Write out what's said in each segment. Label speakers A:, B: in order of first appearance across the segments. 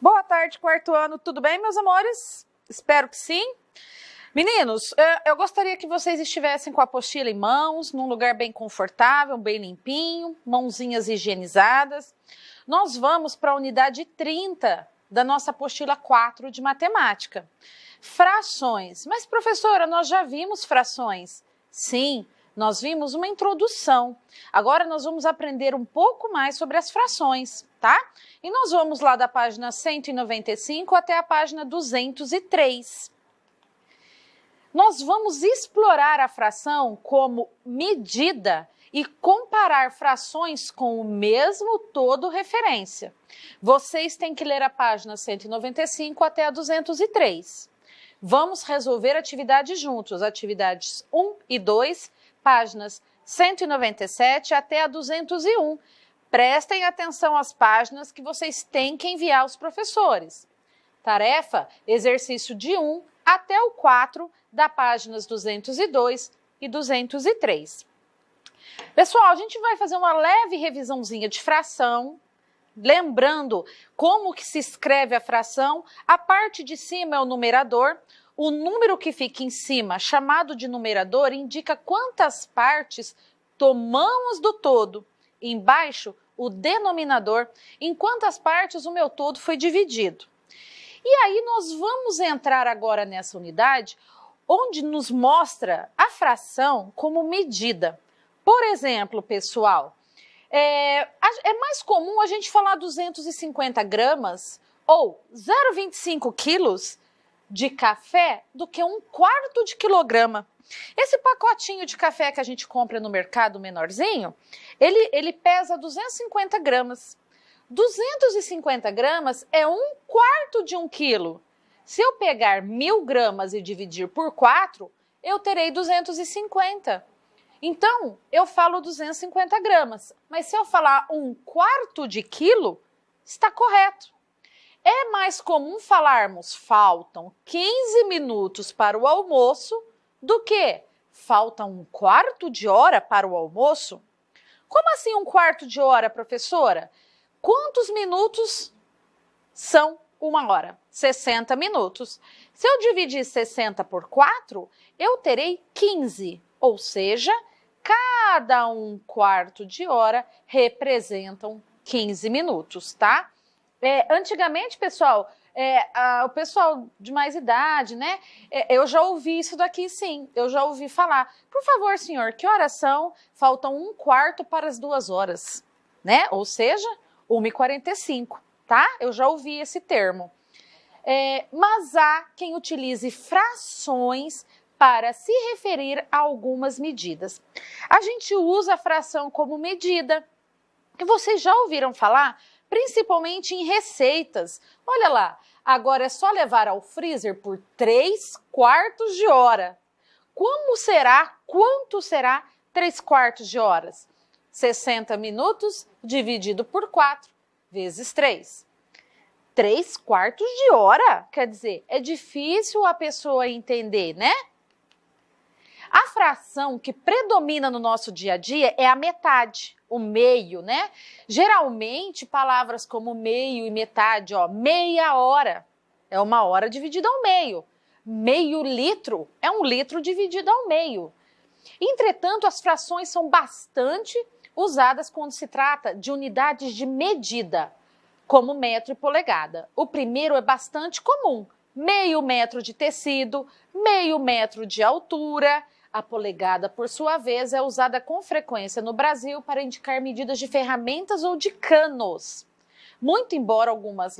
A: Boa tarde, quarto ano. Tudo bem, meus amores? Espero que sim. Meninos, eu gostaria que vocês estivessem com a apostila em mãos, num lugar bem confortável, bem limpinho, mãozinhas higienizadas. Nós vamos para a unidade 30 da nossa apostila 4 de matemática. Frações. Mas, professora, nós já vimos frações. Sim, nós vimos uma introdução. Agora nós vamos aprender um pouco mais sobre as frações, tá? E nós vamos lá da página 195 até a página 203. Nós vamos explorar a fração como medida e comparar frações com o mesmo todo referência. Vocês têm que ler a página 195 até a 203. Vamos resolver atividades juntos, atividades 1 e 2, páginas 197 até a 201. Prestem atenção às páginas que vocês têm que enviar aos professores. Tarefa, exercício de 1 até o 4, da páginas 202 e 203. Pessoal, a gente vai fazer uma leve revisãozinha de fração, lembrando como que se escreve a fração. A parte de cima é o numerador. O número que fica em cima, chamado de numerador, indica quantas partes tomamos do todo. Embaixo, o denominador, em quantas partes o meu todo foi dividido. E aí nós vamos entrar agora nessa unidade, onde nos mostra a fração como medida. Por exemplo, pessoal, é mais comum a gente falar 250 gramas ou 0,25 quilos de café do que 1/4 de quilograma. Esse pacotinho de café que a gente compra no mercado menorzinho, ele pesa 250 gramas. 250 gramas é 1/4 de 1 quilo. Se eu pegar 1.000 gramas e dividir por 4, eu terei 250. Então, eu falo 250 gramas. Mas se eu falar 1/4 de quilo, está correto. É mais comum falarmos faltam 15 minutos para o almoço do que faltam 1/4 de hora para o almoço? Como assim 1/4 de hora, professora? Quantos minutos são 1 hora? 60 minutos. Se eu dividir 60 por 4, eu terei 15, ou seja, cada 1/4 de hora representam 15 minutos, tá? Antigamente, pessoal, o pessoal de mais idade, né? Eu já ouvi isso daqui, sim. Eu já ouvi falar. Por favor, senhor, que horas são? Faltam 1/4 para as 2 horas, né? Ou seja, 1h45, tá? Eu já ouvi esse termo. Mas há quem utilize frações para se referir a algumas medidas. A gente usa a fração como medida. E vocês já ouviram falar? Principalmente em receitas. Olha lá, agora é só levar ao freezer por 3/4 de hora. Quanto será 3/4 de horas? 60 minutos dividido por 4 vezes 3. 3/4 de hora? Quer dizer, é difícil a pessoa entender, né? A fração que predomina no nosso dia a dia é a metade, o meio, né? Geralmente, palavras como meio e metade, meia hora é 1 hora dividida ao meio. Meio litro é 1 litro dividido ao meio. Entretanto, as frações são bastante usadas quando se trata de unidades de medida, como metro e polegada. O primeiro é bastante comum, meio metro de tecido, meio metro de altura. A polegada, por sua vez, é usada com frequência no Brasil para indicar medidas de ferramentas ou de canos. Muito embora em algumas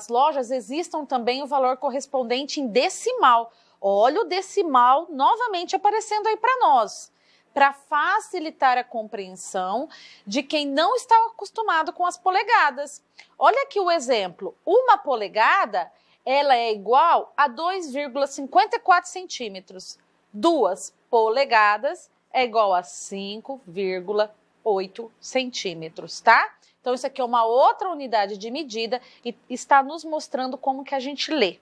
A: lojas existam também o valor correspondente em decimal. Olha o decimal novamente aparecendo aí para nós, para facilitar a compreensão de quem não está acostumado com as polegadas. Olha aqui o exemplo, 1 polegada ela é igual a 2,54 centímetros. 2 polegadas é igual a 5,8 centímetros, tá? Então, isso aqui é uma outra unidade de medida e está nos mostrando como que a gente lê.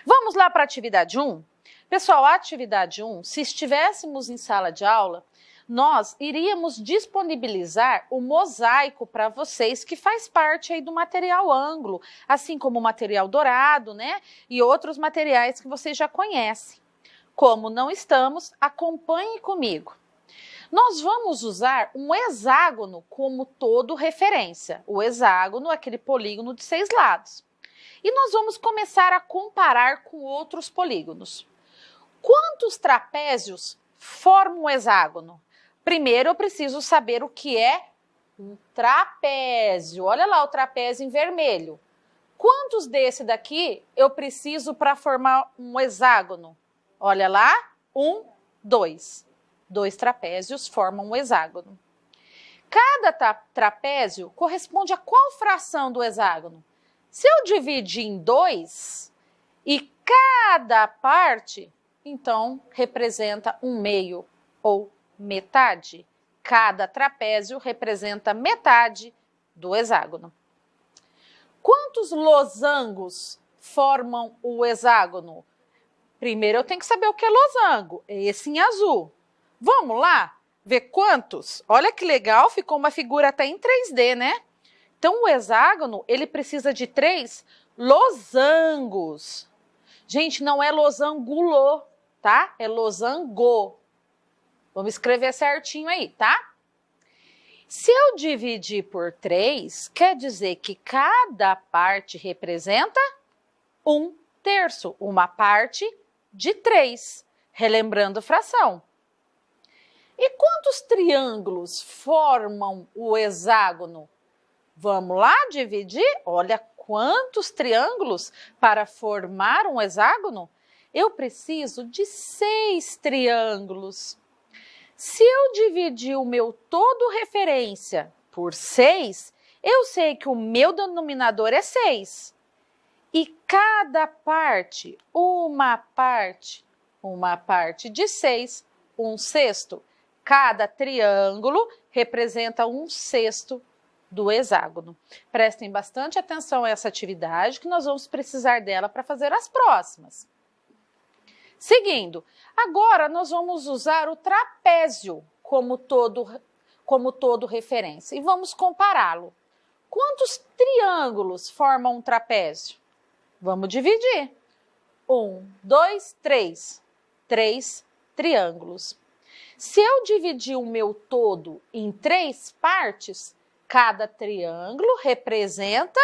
A: Vamos lá para a atividade 1? Pessoal, a atividade 1, se estivéssemos em sala de aula, nós iríamos disponibilizar o mosaico para vocês, que faz parte aí do material ângulo, assim como o material dourado, né? E outros materiais que vocês já conhecem. Como não estamos, acompanhe comigo. Nós vamos usar um hexágono como todo referência. O hexágono, aquele polígono de 6 lados. E nós vamos começar a comparar com outros polígonos. Quantos trapézios formam um hexágono? Primeiro eu preciso saber o que é um trapézio. Olha lá o trapézio em vermelho. Quantos desse daqui eu preciso para formar um hexágono? Olha lá, 1, 2. 2 trapézios formam um hexágono. Cada trapézio corresponde a qual fração do hexágono? Se eu dividir em 2 e cada parte, então representa 1/2 ou metade. Cada trapézio representa metade do hexágono. Quantos losangos formam o hexágono? Primeiro eu tenho que saber o que é losango, esse em azul. Vamos lá ver quantos? Olha que legal, ficou uma figura até em 3D, né? Então o hexágono, ele precisa de 3 losangos. Gente, não é losangulo, tá? É losango. Vamos escrever certinho aí, tá? Se eu dividir por 3, quer dizer que cada parte representa 1/3, uma parte de 3, relembrando fração. E quantos triângulos formam o hexágono? Vamos lá dividir? Olha quantos triângulos para formar um hexágono. Eu preciso de 6 triângulos. Se eu dividir o meu todo referência por 6, eu sei que o meu denominador é 6. E cada parte, uma parte de 6, 1/6. Cada triângulo representa 1/6 do hexágono. Prestem bastante atenção a essa atividade, que nós vamos precisar dela para fazer as próximas. Seguindo, agora nós vamos usar o trapézio como todo referência e vamos compará-lo. Quantos triângulos formam um trapézio? Vamos dividir. 1, 2, 3. 3 triângulos. Se eu dividir o meu todo em 3 partes, cada triângulo representa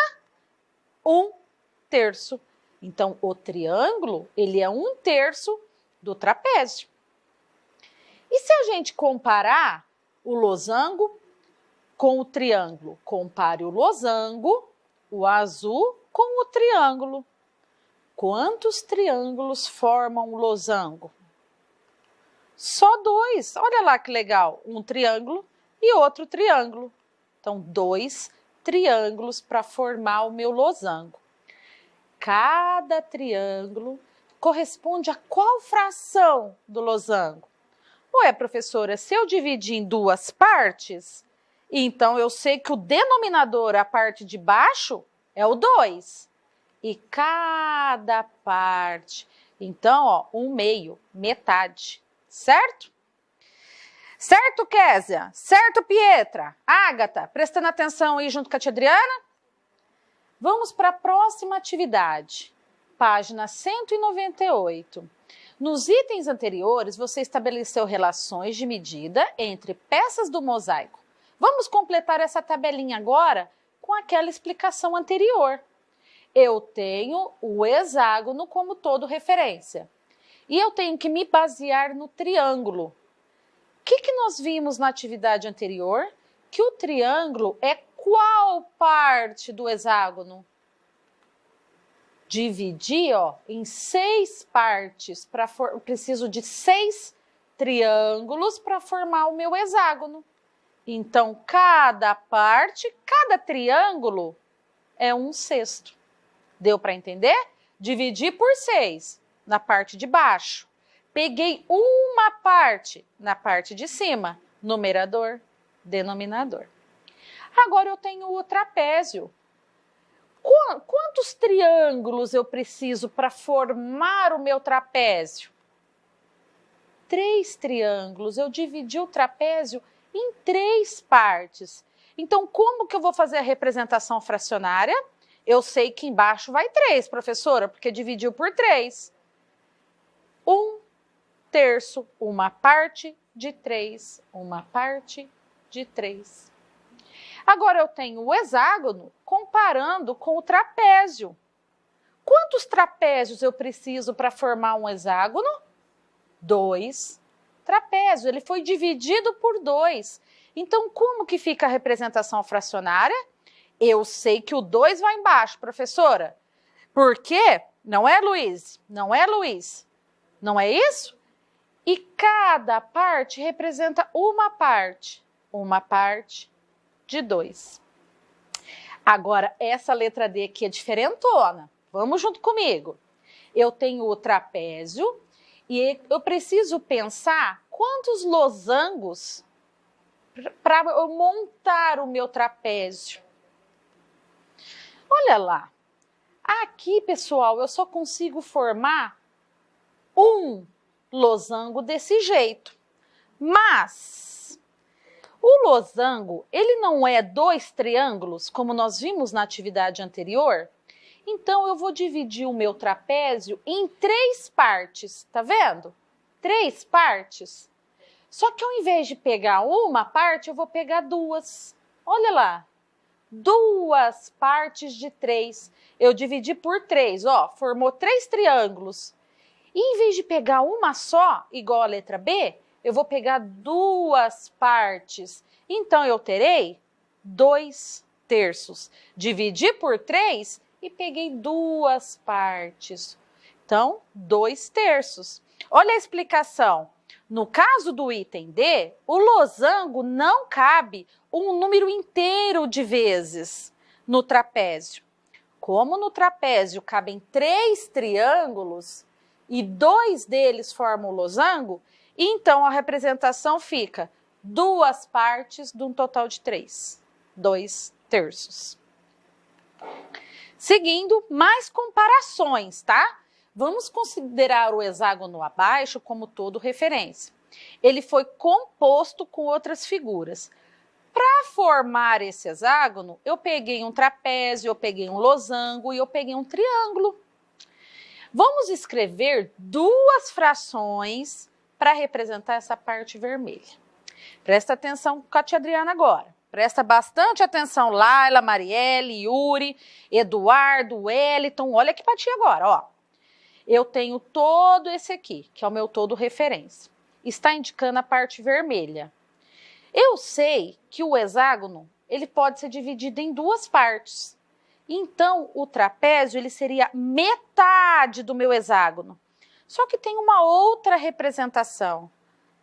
A: 1/3. Então, o triângulo, ele é 1/3 do trapézio. E se a gente comparar o losango com o triângulo? Compare o losango, o azul, com o triângulo. Quantos triângulos formam o losango? Só 2. Olha lá que legal. Um triângulo e outro triângulo. Então, 2 triângulos para formar o meu losango. Cada triângulo corresponde a qual fração do losango? Ué, professora, se eu dividir em 2 partes, então eu sei que o denominador, a parte de baixo, é o 2. E cada parte, então, ó, 1/2, metade, certo? Certo, Késia? Certo, Pietra? Ágata, prestando atenção aí junto com a tia Adriana? Vamos para a próxima atividade, página 198. Nos itens anteriores, você estabeleceu relações de medida entre peças do mosaico. Vamos completar essa tabelinha agora com aquela explicação anterior. Eu tenho o hexágono como todo referência. E eu tenho que me basear no triângulo. O que nós vimos na atividade anterior? Que o triângulo é qual parte do hexágono? Dividir, ó, em 6 partes. Eu preciso de 6 triângulos para formar o meu hexágono. Então, cada parte, cada triângulo é 1/6. Deu para entender? Dividi por 6 na parte de baixo. Peguei uma parte na parte de cima, numerador, denominador. Agora eu tenho o trapézio. Quantos triângulos eu preciso para formar o meu trapézio? 3 triângulos, eu dividi o trapézio em 3 partes. Então, como que eu vou fazer a representação fracionária? Eu sei que embaixo vai 3, professora, porque dividiu por 3. 1/3, uma parte de 3, uma parte de 3. Agora eu tenho o hexágono comparando com o trapézio. Quantos trapézios eu preciso para formar um hexágono? 2 trapézios. Ele foi dividido por 2. Então, como que fica a representação fracionária? Eu sei que o 2 vai embaixo, professora. Por quê? Não é, Luiz? Não é, Luiz? Não é isso? E cada parte representa uma parte de 2. Agora, essa letra D aqui é diferentona. Vamos junto comigo. Eu tenho o trapézio e eu preciso pensar quantos losangos para eu montar o meu trapézio. Olha lá. Aqui, pessoal, eu só consigo formar um losango desse jeito. Mas o losango, ele não é 2 triângulos, como nós vimos na atividade anterior? Então, eu vou dividir o meu trapézio em 3 partes, tá vendo? 3 partes. Só que ao invés de pegar uma parte, eu vou pegar 2. Olha lá. 2 partes de 3. Eu dividi por 3, ó, formou 3 triângulos. E em vez de pegar uma só, igual a letra B, eu vou pegar 2 partes. Então, eu terei 2/3. Dividi por 3 e peguei 2 partes. Então, 2/3. Olha a explicação. No caso do item D, o losango não cabe um número inteiro de vezes no trapézio. Como no trapézio cabem 3 triângulos e 2 deles formam o losango, então a representação fica 2 partes de um total de 3. 2/3. Seguindo, mais comparações, tá? Vamos considerar o hexágono abaixo como todo referência. Ele foi composto com outras figuras. Para formar esse hexágono, eu peguei um trapézio, eu peguei um losango e eu peguei um triângulo. Vamos escrever 2 frações para representar essa parte vermelha. Presta atenção com a tia Adriana agora. Presta bastante atenção, Laila, Marielle, Yuri, Eduardo, Wellington. Olha aqui para ti agora, ó. Eu tenho todo esse aqui, que é o meu todo referência. Está indicando a parte vermelha. Eu sei que o hexágono, ele pode ser dividido em 2 partes. Então, o trapézio, ele seria metade do meu hexágono. Só que tem uma outra representação.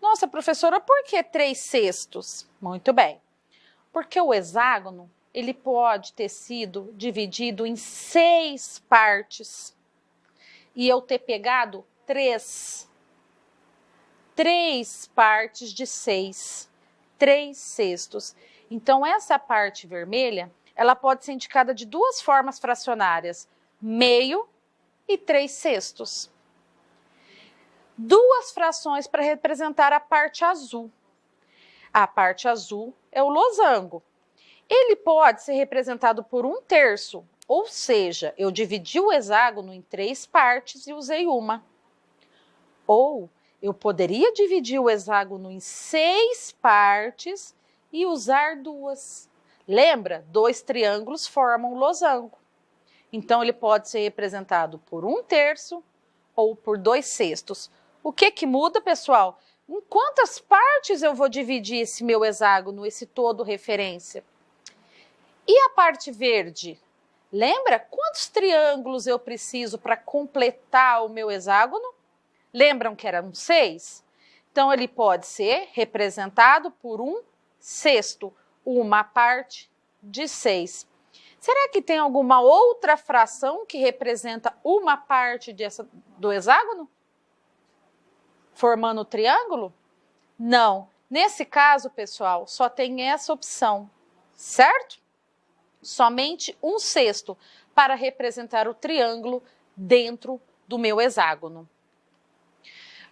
A: Nossa, professora, por que 3/6? Muito bem. Porque o hexágono, ele pode ter sido dividido em 6 partes. E eu ter pegado 3 partes de 6, 3/6. Então, essa parte vermelha, ela pode ser indicada de 2 formas fracionárias, meio e 3/6. 2 frações para representar a parte azul. A parte azul é o losango. Ele pode ser representado por 1/3, ou seja, eu dividi o hexágono em 3 partes e usei uma. Ou eu poderia dividir o hexágono em 6 partes e usar 2. Lembra? 2 triângulos formam um losango. Então, ele pode ser representado por 1/3 ou por 2/6. O que muda, pessoal? Em quantas partes eu vou dividir esse meu hexágono, esse todo referência? E a parte verde? Lembra quantos triângulos eu preciso para completar o meu hexágono? Lembram que eram 6? Então, ele pode ser representado por 1/6, uma parte de 6. Será que tem alguma outra fração que representa uma parte do hexágono? Formando o triângulo? Não. Nesse caso, pessoal, só tem essa opção, certo? Somente 1/6 para representar o triângulo dentro do meu hexágono.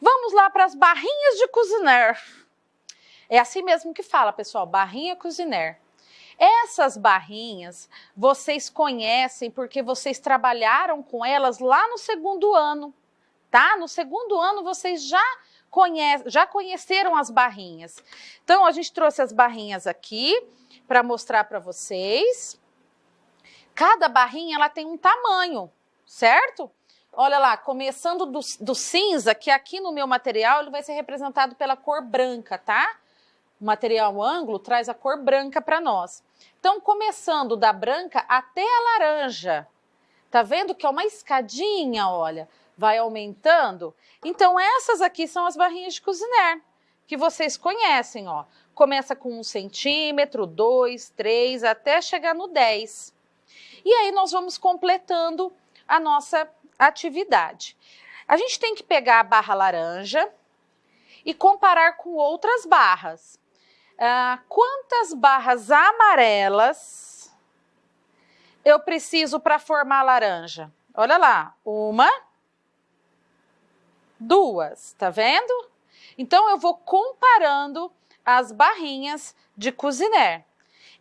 A: Vamos lá para as barrinhas de Cuisinart. É assim mesmo que fala, pessoal, barrinha Cuisinart. Essas barrinhas vocês conhecem porque vocês trabalharam com elas lá no segundo ano, tá? No segundo ano vocês já conheceram as barrinhas. Então, a gente trouxe as barrinhas aqui para mostrar para vocês. Cada barrinha ela tem um tamanho, certo? Olha lá, começando do cinza, que aqui no meu material ele vai ser representado pela cor branca, tá? O material ângulo traz a cor branca para nós. Então, começando da branca até a laranja. Tá vendo que é uma escadinha, olha, vai aumentando? Então, essas aqui são as barrinhas de Cuisinart, que vocês conhecem, ó. Começa com 1 centímetro, 2, 3, até chegar no 10. E aí, nós vamos completando a nossa atividade. A gente tem que pegar a barra laranja e comparar com outras barras. Quantas barras amarelas eu preciso para formar a laranja? Olha lá, 1, 2, tá vendo? Então, eu vou comparando as barrinhas de Cuisinart.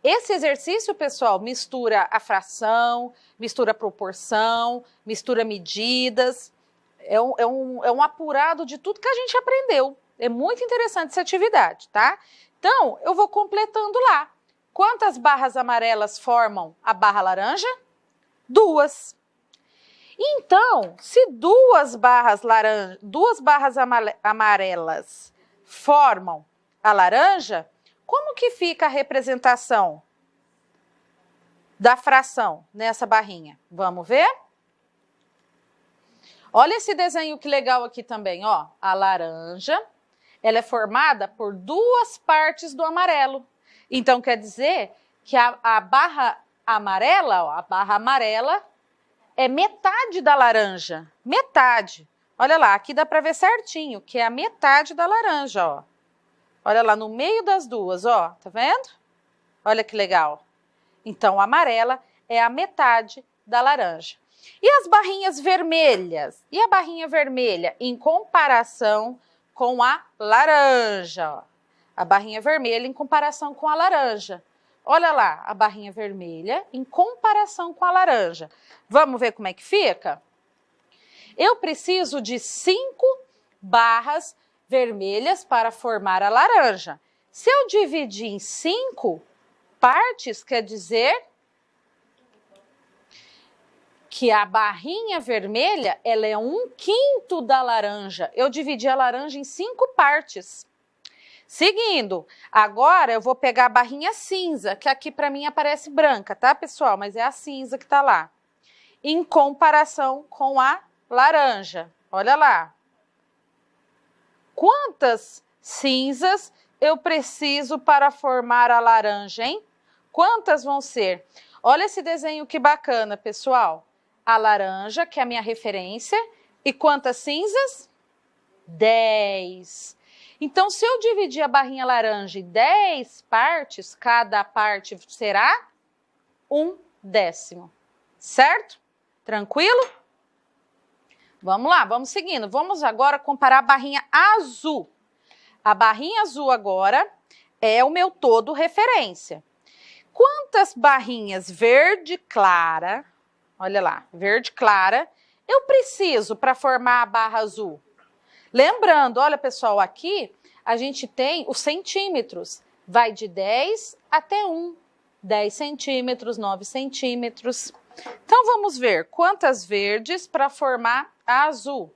A: Esse exercício, pessoal, mistura a fração, mistura a proporção, mistura medidas. É um apurado de tudo que a gente aprendeu. É muito interessante essa atividade, tá? Então, eu vou completando lá. Quantas barras amarelas formam a barra laranja? 2. Então, se duas barras amarelas formam a laranja, como que fica a representação da fração nessa barrinha? Vamos ver? Olha esse desenho que legal aqui também, ó. A laranja, ela é formada por 2 partes do amarelo. Então, quer dizer que a barra amarela, ó, a barra amarela é metade da laranja. Metade. Olha lá, aqui dá para ver certinho, que é a metade da laranja, ó. Olha lá, no meio das duas, ó. Tá vendo? Olha que legal. Então, a amarela é a metade da laranja. E as barrinhas vermelhas? E a barrinha vermelha em comparação com a laranja, ó. A barrinha vermelha em comparação com a laranja. Olha lá, a barrinha vermelha em comparação com a laranja. Vamos ver como é que fica? Eu preciso de 5 barras vermelhas para formar a laranja. Se eu dividir em 5 partes, quer dizer que a barrinha vermelha ela é 1/5 da laranja. Eu dividi a laranja em 5 partes. Seguindo, agora eu vou pegar a barrinha cinza, que aqui para mim aparece branca, tá, pessoal? Mas é a cinza que tá lá. Em comparação com a laranja. Olha lá. Quantas cinzas eu preciso para formar a laranja, hein? Quantas vão ser? Olha esse desenho que bacana, pessoal. A laranja, que é a minha referência. E quantas cinzas? 10. Então, se eu dividir a barrinha laranja em 10 partes, cada parte será 1/10. Certo? Tranquilo? Vamos lá, vamos seguindo. Vamos agora comparar a barrinha azul. A barrinha azul agora é o meu todo referência. Quantas barrinhas verde clara, olha lá, verde clara, eu preciso para formar a barra azul? Lembrando, olha pessoal, aqui a gente tem os centímetros. Vai de 10 até 1. 10 centímetros, 9 centímetros. Então, vamos ver quantas verdes para formar a azul.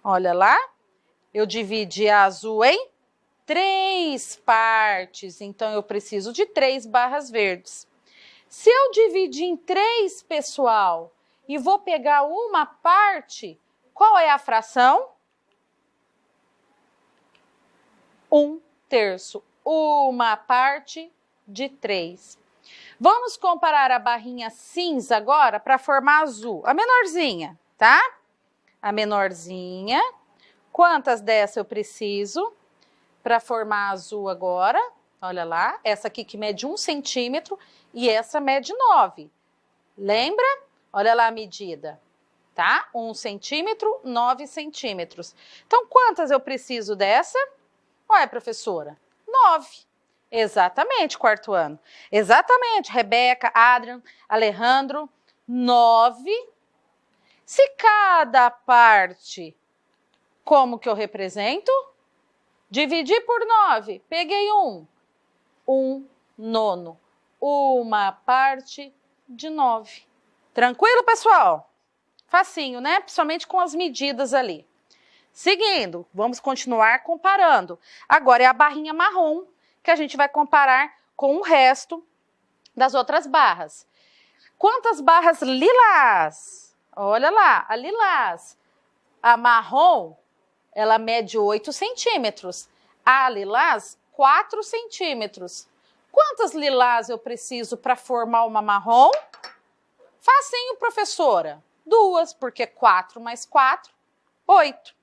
A: Olha lá, eu dividi a azul em 3 partes. Então, eu preciso de 3 barras verdes. Se eu dividir em 3, pessoal, e vou pegar uma parte, qual é a fração? 1/3. Uma parte de 3. Vamos comparar a barrinha cinza agora para formar azul. A menorzinha, tá? A menorzinha. Quantas dessa eu preciso para formar azul agora? Olha lá, essa aqui que mede 1 centímetro e essa mede 9. Lembra? Olha lá a medida. tá? 1 centímetro, 9 centímetros. Então, quantas eu preciso dessa? Ué, professora, 9. Exatamente, quarto ano. Exatamente, Rebeca, Adrian, Alejandro, 9. Se cada parte, como que eu represento? Dividir por 9, peguei 1. 1 nono, uma parte de 9. Tranquilo, pessoal? Facinho, né? Principalmente com as medidas ali. Seguindo, vamos continuar comparando. Agora é a barrinha marrom, que a gente vai comparar com o resto das outras barras. Quantas barras lilás? Olha lá, a lilás. A marrom, ela mede 8 centímetros. A lilás, 4 centímetros. Quantas lilás eu preciso para formar uma marrom? Facinho, professora. 2, porque 4 mais 4, 8.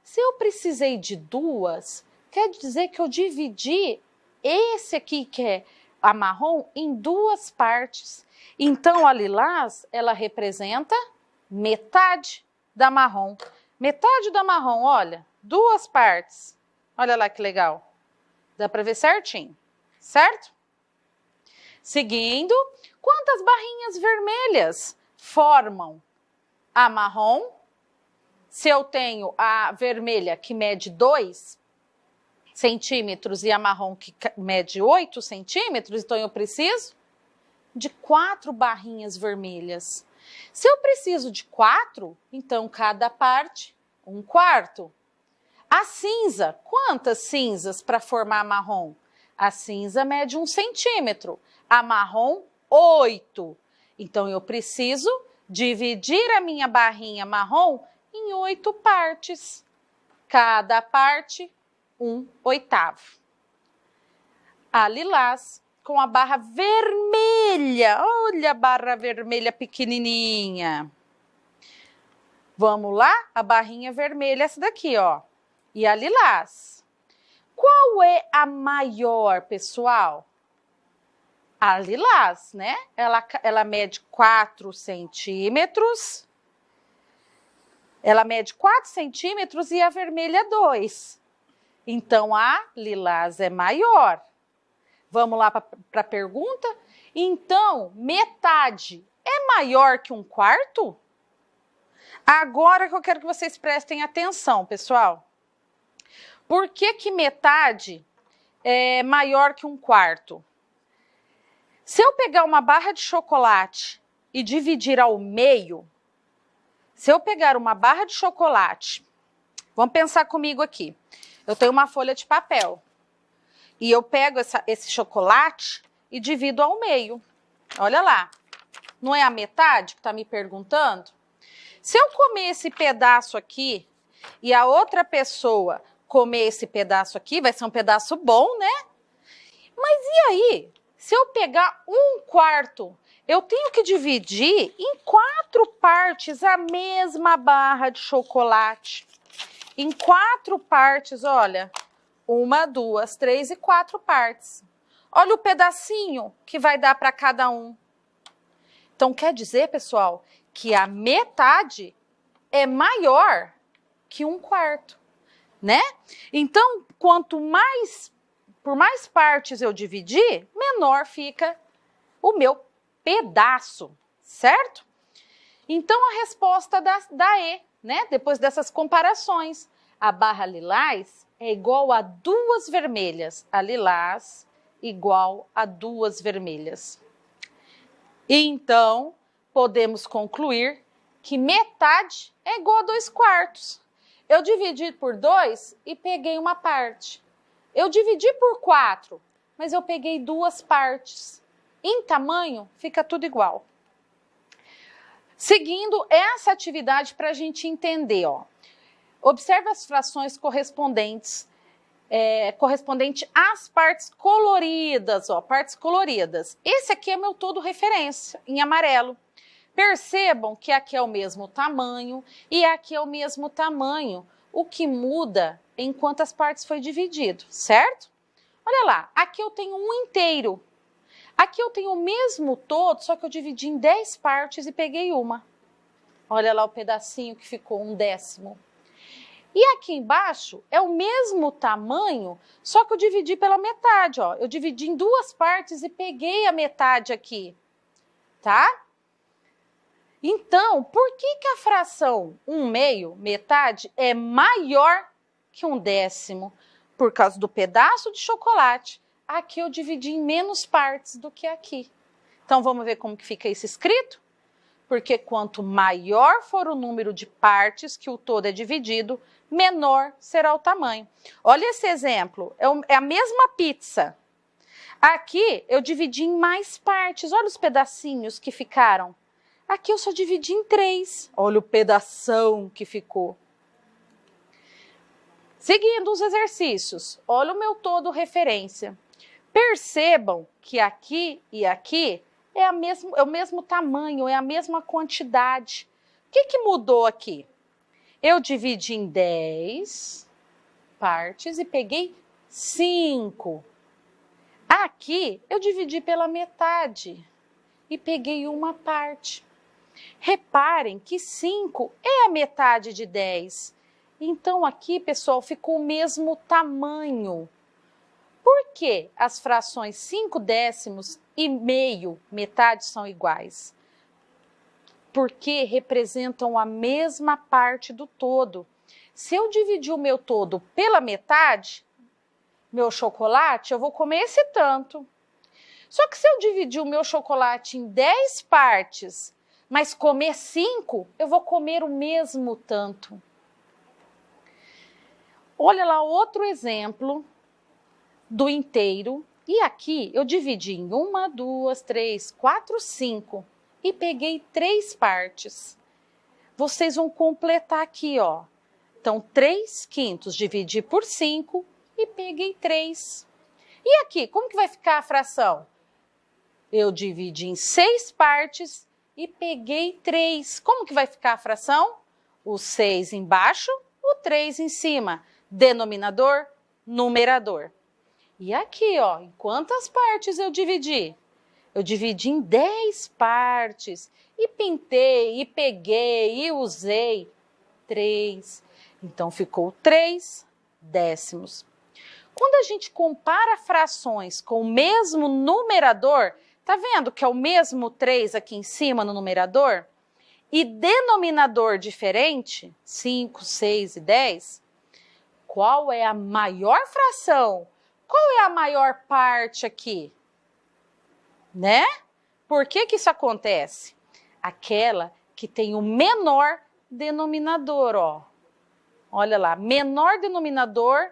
A: Se eu precisei de 2, quer dizer que eu dividi esse aqui, que é a marrom, em 2 partes. Então, a lilás, ela representa metade da marrom. Metade da marrom, olha, 2 partes. Olha lá que legal. Dá para ver certinho, certo? Seguindo, quantas barrinhas vermelhas formam a marrom? Se eu tenho a vermelha que mede 2 centímetros e a marrom que mede 8 centímetros, então eu preciso de 4 barrinhas vermelhas. Se eu preciso de 4, então cada parte, 1/4. A cinza, quantas cinzas para formar marrom? A cinza mede 1 centímetro, a marrom 8. Então eu preciso dividir a minha barrinha marrom em 8 partes. Cada parte, 1/8. A lilás com a barra vermelha. Olha a barra vermelha pequenininha. Vamos lá? A barrinha vermelha, essa daqui, ó. E a lilás. Qual é a maior, pessoal? A lilás, né? Ela mede 4 centímetros. Ela mede 4 centímetros e a vermelha 2. Então, a lilás é maior. Vamos lá para a pergunta? Então, metade é maior que 1/4? Agora que eu quero que vocês prestem atenção, pessoal. Por que que metade é maior que 1/4? Se eu pegar uma barra de chocolate e dividir ao meio, se eu pegar uma barra de chocolate, vamos pensar comigo aqui. Eu tenho uma folha de papel e eu pego esse chocolate e divido ao meio. Olha lá, não é a metade que está me perguntando? Se eu comer esse pedaço aqui e a outra pessoa comer esse pedaço aqui, vai ser um pedaço bom, né? Mas e aí? Se eu pegar 1/4, eu tenho que dividir em 4 partes a mesma barra de chocolate. Em 4 partes, olha, 1, 2, 3 e 4 partes. Olha o pedacinho que vai dar para cada um. Então, quer dizer, pessoal, que a metade é maior que 1/4, né? Então, por mais partes eu dividir, menor fica o meu pedaço, certo? Então, a resposta dá E, né? Depois dessas comparações. A barra lilás é igual a 2 vermelhas. A lilás igual a 2 vermelhas. Então, podemos concluir que metade é igual a 2/4. Eu dividi por 2 e peguei uma parte. Eu dividi por 4, mas eu peguei 2 partes. Em tamanho, fica tudo igual. Seguindo essa atividade para a gente entender, ó. Observe as frações correspondente às partes coloridas, ó, partes coloridas. Esse aqui é meu todo referência, em amarelo. Percebam que aqui é o mesmo tamanho e aqui é o mesmo tamanho. O que muda em quantas partes foi dividido, certo? Olha lá, aqui eu tenho um inteiro. Aqui eu tenho o mesmo todo, só que eu dividi em 10 partes e peguei uma. Olha lá o pedacinho que ficou, 1/10. E aqui embaixo é o mesmo tamanho, só que eu dividi pela metade, ó. Eu dividi em 2 partes e peguei a metade aqui, tá? Então, por que que a fração 1/2, metade, é maior que 1/10? Por causa do pedaço de chocolate. Aqui eu dividi em menos partes do que aqui. Então, vamos ver como que fica isso escrito? Porque quanto maior for o número de partes que o todo é dividido, menor será o tamanho. Olha esse exemplo, é a mesma pizza. Aqui eu dividi em mais partes, olha os pedacinhos que ficaram. Aqui eu só dividi em 3, olha o pedação que ficou. Seguindo os exercícios, olha o meu todo referência. Percebam que aqui e aqui é o mesmo tamanho, é a mesma quantidade. O que que mudou aqui? Eu dividi em 10 partes e peguei 5. Aqui eu dividi pela metade e peguei uma parte. Reparem que 5 é a metade de 10. Então aqui, pessoal, ficou o mesmo tamanho. Por que as frações 5/10 e meio, metade, são iguais? Porque representam a mesma parte do todo. Se eu dividir o meu todo pela metade, meu chocolate, eu vou comer esse tanto. Só que se eu dividir o meu chocolate em 10 partes, mas comer 5, eu vou comer o mesmo tanto. Olha lá outro exemplo do inteiro. E aqui eu dividi em 1, 2, 3, 4, 5 e peguei 3 partes. Vocês vão completar aqui, ó. Então, 3/5 dividi por 5 e peguei 3. E aqui, como que vai ficar a fração? Eu dividi em 6 partes e peguei 3. Como que vai ficar a fração? O 6 embaixo, o 3 em cima. Denominador, numerador. E aqui, ó, em quantas partes eu dividi? Eu dividi em 10 partes e pintei, e peguei, e usei 3. Então, ficou 3/10. Quando a gente compara frações com o mesmo numerador, tá vendo que é o mesmo 3 aqui em cima no numerador? E denominador diferente, 5, 6 e 10, qual é a maior fração? Qual é a maior parte aqui? Né? Por que que isso acontece? Aquela que tem o menor denominador, ó. Olha lá, menor denominador.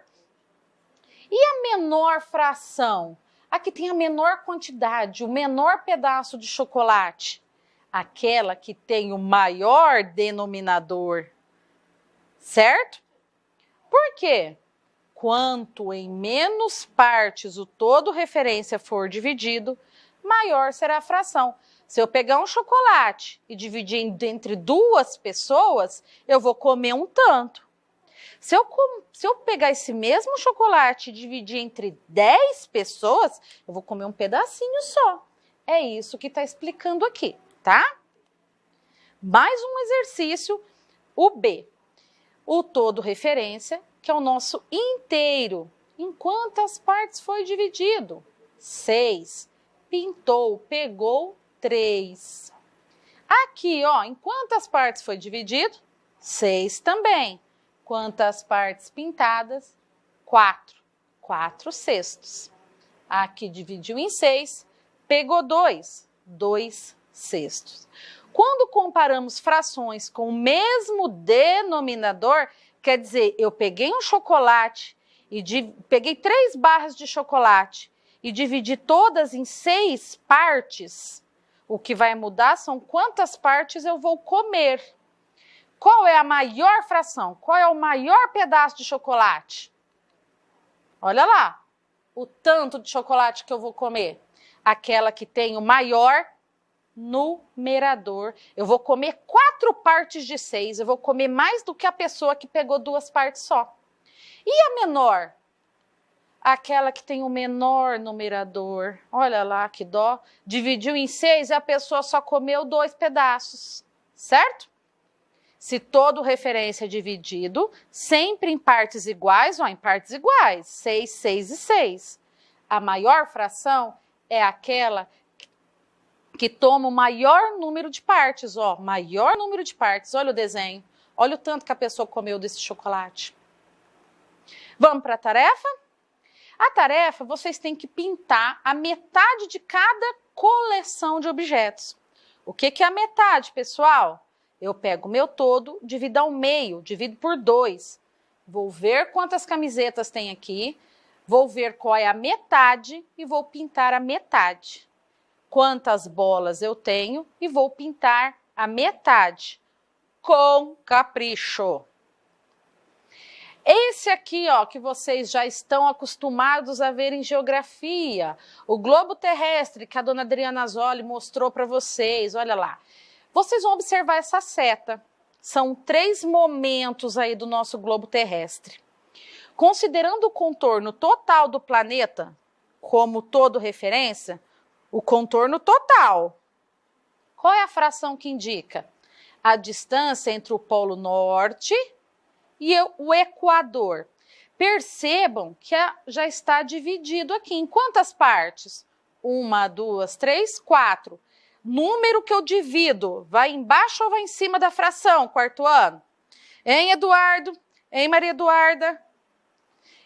A: E a menor fração? A que tem a menor quantidade, o menor pedaço de chocolate. Aquela que tem o maior denominador. Certo? Por quê? Quanto em menos partes o todo referência for dividido, maior será a fração. Se eu pegar um chocolate e dividir entre 2 pessoas, eu vou comer um tanto. Se eu pegar esse mesmo chocolate e dividir entre 10 pessoas, eu vou comer um pedacinho só. É isso que está explicando aqui, tá? Mais um exercício, o B. O todo referência, que é o nosso inteiro. Em quantas partes foi dividido? 6. Pintou, pegou 3. Aqui, ó, em quantas partes foi dividido? 6 também. Quantas partes pintadas? 4. 4/6. Aqui dividiu em 6, pegou 2. 2/6. Quando comparamos frações com o mesmo denominador, quer dizer, eu peguei um chocolate e peguei 3 barras de chocolate e dividi todas em 6 partes, o que vai mudar são quantas partes eu vou comer. Qual é a maior fração? Qual é o maior pedaço de chocolate? Olha lá, o tanto de chocolate que eu vou comer. Aquela que tem o maior numerador. Eu vou comer 4 partes de 6. Eu vou comer mais do que a pessoa que pegou 2 partes só. E a menor? Aquela que tem o menor numerador. Olha lá que dó. Dividiu em 6 e a pessoa só comeu 2 pedaços. Certo? Se todo referência é dividido, sempre em partes iguais, ó, em partes iguais, 6, 6 e 6. A maior fração é aquela que toma o maior número de partes, ó, maior número de partes. Olha o desenho, olha o tanto que a pessoa comeu desse chocolate. Vamos para a tarefa? A tarefa, vocês têm que pintar a metade de cada coleção de objetos. O que é a metade, pessoal? Eu pego o meu todo, divido ao meio, divido por 2. Vou ver quantas camisetas tem aqui, vou ver qual é a metade e vou pintar a metade. Quantas bolas eu tenho e vou pintar a metade, com capricho. Esse aqui, ó, que vocês já estão acostumados a ver em geografia, o globo terrestre que a dona Adriana Zoli mostrou para vocês, olha lá. Vocês vão observar essa seta. São 3 momentos aí do nosso globo terrestre. Considerando o contorno total do planeta como todo referência, o contorno total. Qual é a fração que indica? A distância entre o Polo Norte e o Equador. Percebam que já está dividido aqui. Em quantas partes? 1, 2, 3, 4. Número que eu divido, vai embaixo ou vai em cima da fração, quarto ano? Hein, Eduardo? Hein, Maria Eduarda?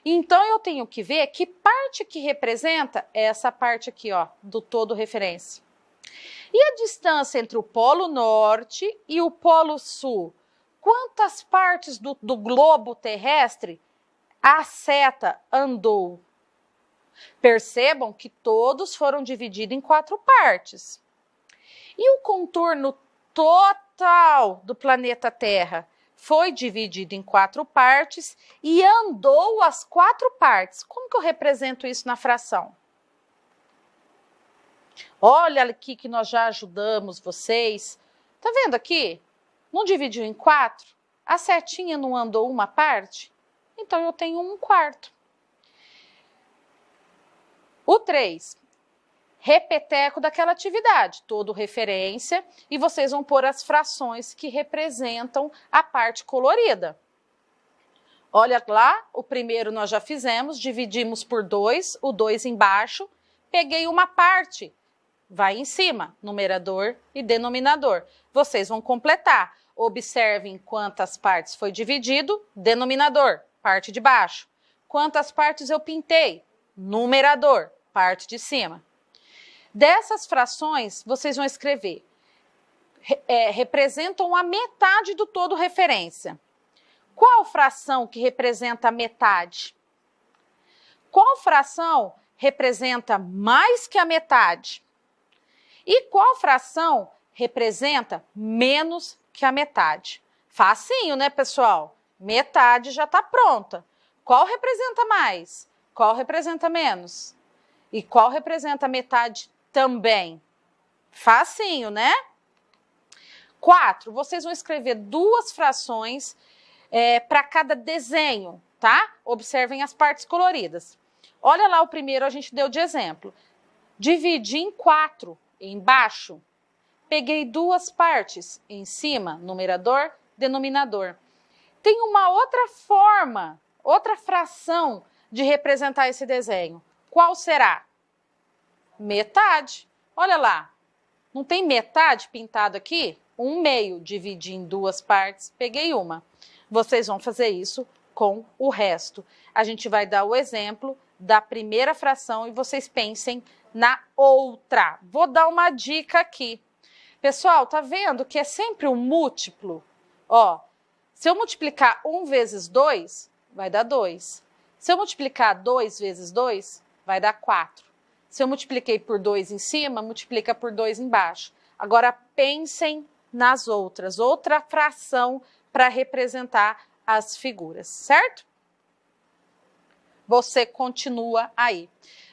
A: Então, eu tenho que ver que parte que representa essa parte aqui, ó, do todo referência. E a distância entre o Polo Norte e o Polo Sul? Quantas partes do globo terrestre a seta andou? Percebam que todos foram divididos em 4 partes. E o contorno total do planeta Terra foi dividido em 4 partes e andou as 4 partes. Como que eu represento isso na fração? Olha aqui que nós já ajudamos vocês. Tá vendo aqui? Não dividiu em 4? A setinha não andou uma parte? Então eu tenho 1/4. O 3. Repeteco daquela atividade, todo referência, e vocês vão pôr as frações que representam a parte colorida. Olha lá, o primeiro nós já fizemos, dividimos por 2, o 2 embaixo, peguei uma parte, vai em cima, numerador e denominador. Vocês vão completar, observem quantas partes foi dividido, denominador, parte de baixo. Quantas partes eu pintei, numerador, parte de cima. Dessas frações, vocês vão escrever, representam a metade do todo referência. Qual fração que representa a metade? Qual fração representa mais que a metade? E qual fração representa menos que a metade? Facinho, né, pessoal? Metade já está pronta. Qual representa mais? Qual representa menos? E qual representa a metade também? Facinho, né? 4, vocês vão escrever 2 frações para cada desenho, tá? Observem as partes coloridas. Olha lá o primeiro, a gente deu de exemplo. Dividi em 4, embaixo. Peguei 2 partes, em cima, numerador, denominador. Tem uma outra forma, outra fração de representar esse desenho. Qual será? Metade. Olha lá, não tem metade pintado aqui? 1/2, dividi em 2 partes, peguei uma. Vocês vão fazer isso com o resto. A gente vai dar o exemplo da primeira fração e vocês pensem na outra. Vou dar uma dica aqui. Pessoal, tá vendo que é sempre um múltiplo? Ó, se eu multiplicar 1 vezes 2, vai dar 2. Se eu multiplicar 2 vezes 2, vai dar 4. Se eu multipliquei por 2 em cima, multiplica por 2 embaixo. Agora pensem nas outras, outra fração para representar as figuras, certo? Você continua aí.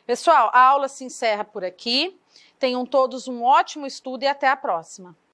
A: Pessoal, a aula se encerra por aqui. Tenham todos um ótimo estudo e até a próxima.